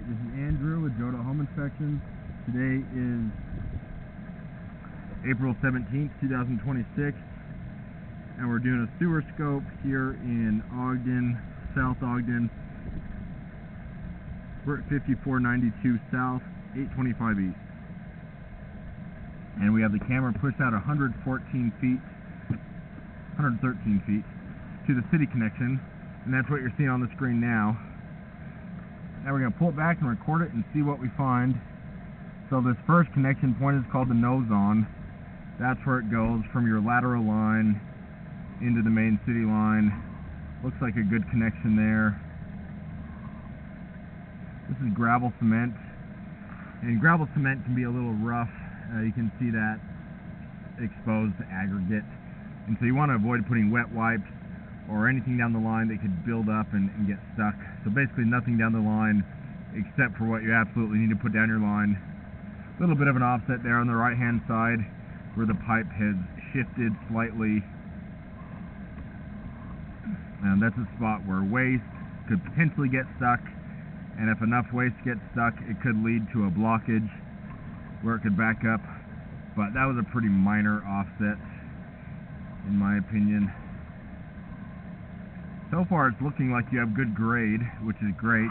Alright, this is Andrew with Joda Home Inspections. Today is April 17th, 2026, and we're doing a sewer scope here in Ogden, South Ogden. We're at 5492 South, 825 East. And we have the camera pushed out 113 feet to the city connection, and that's what you're seeing on the screen now. Now we're going to pull it back and record it and see what we find. So this first connection point is called the nose on. That's where it goes from your lateral line into the main city line. Looks like a good connection there. This is gravel cement, and gravel cement can be a little rough. You can see that exposed aggregate, and so you want to avoid putting wet wipes or anything down the line that could build up and get stuck. So basically nothing down the line except for what you absolutely need to put down your line. A little bit of an offset there on the right hand side where the pipe has shifted slightly. And that's a spot where waste could potentially get stuck, and if enough waste gets stuck it could lead to a blockage where it could back up. But that was a pretty minor offset in my opinion. So far it's looking like you have good grade, which is great.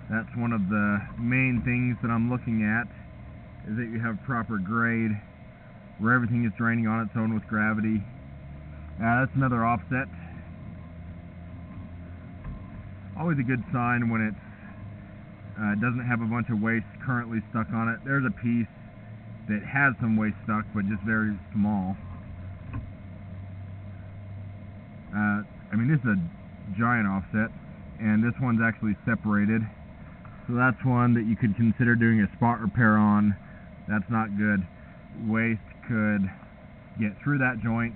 That's one of the main things that I'm looking at, is that you have proper grade where everything is draining on its own with gravity. That's another offset. Always a good sign when it doesn't have a bunch of waste currently stuck on it. There's a piece that has some waste stuck, but just very small. I mean, this is a giant offset, and this one's actually separated. So that's one that you could consider doing a spot repair on. That's not good. Waste could get through that joint.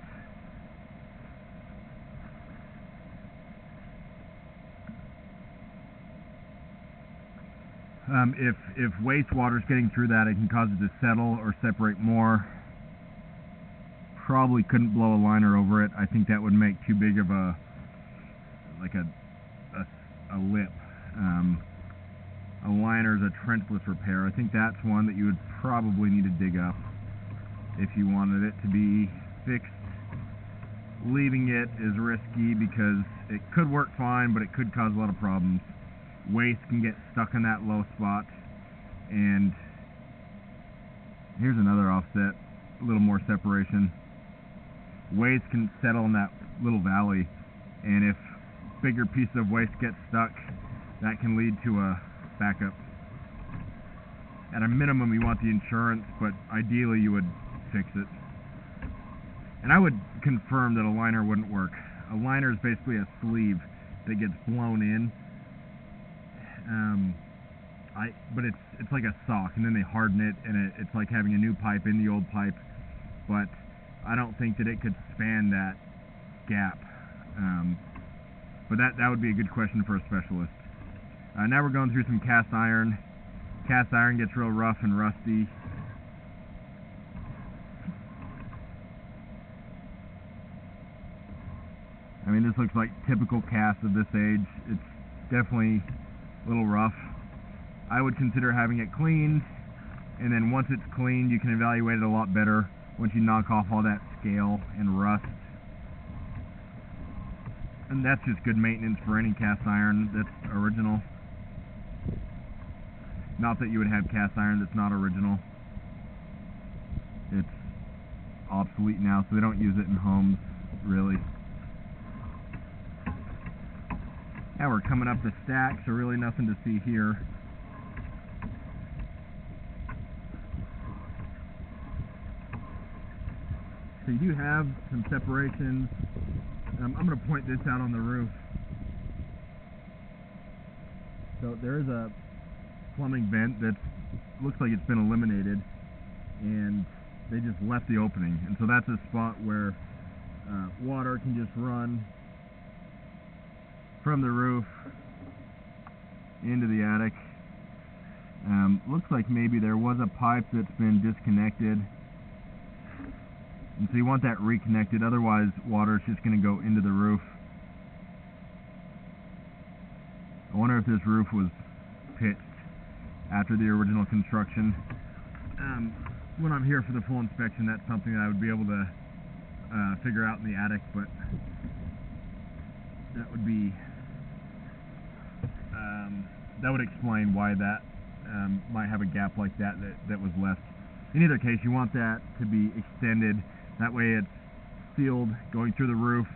If wastewater is getting through that, it can cause it to settle or separate more. Probably couldn't blow a liner over it. I think that would make too big of a lip. A liner is a trenchless repair. I think that's one that you would probably need to dig up if you wanted it to be fixed. Leaving it is risky because it could work fine, but it could cause a lot of problems. Waste can get stuck in that low spot, and here's another offset, a little more separation. Waste can settle in that little valley, and if bigger piece of waste gets stuck, that can lead to a backup. At a minimum you want the insurance, but ideally you would fix it. And I would confirm that a liner wouldn't work. A liner is basically a sleeve that gets blown in. But it's like a sock, and then they harden it, and it's like having a new pipe in the old pipe. But I don't think that it could span that gap. But that would be a good question for a specialist. Now we're going through some cast iron. Cast iron gets real rough and rusty. I mean, this looks like typical cast of this age. It's definitely a little rough. I would consider having it cleaned, and then once it's cleaned you can evaluate it a lot better once you knock off all that scale and rust. And that's just good maintenance for any cast iron that's original. Not that you would have cast iron that's not original. It's obsolete now, so they don't use it in homes, really. Now we're coming up the stack, so really nothing to see here. So you do have some separations. I'm going to point this out on the roof. So there is a plumbing vent that looks like it's been eliminated, and they just left the opening. And so that's a spot where water can just run from the roof into the attic. Looks like maybe there was a pipe that's been disconnected. And so you want that reconnected, otherwise water is just going to go into the roof. I wonder if this roof was pitched after the original construction. When I'm here for the full inspection, that's something that I would be able to figure out in the attic, but that would be that would explain why that might have a gap like that was left. In either case, you want that to be extended. That way it's sealed going through the roof.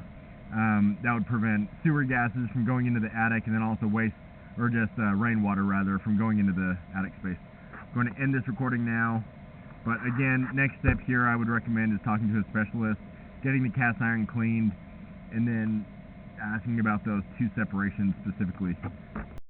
That would prevent sewer gases from going into the attic, and then also waste, or just rainwater rather, from going into the attic space. I'm going to end this recording now, but again, next step here I would recommend is talking to a specialist, getting the cast iron cleaned, and then asking about those two separations specifically.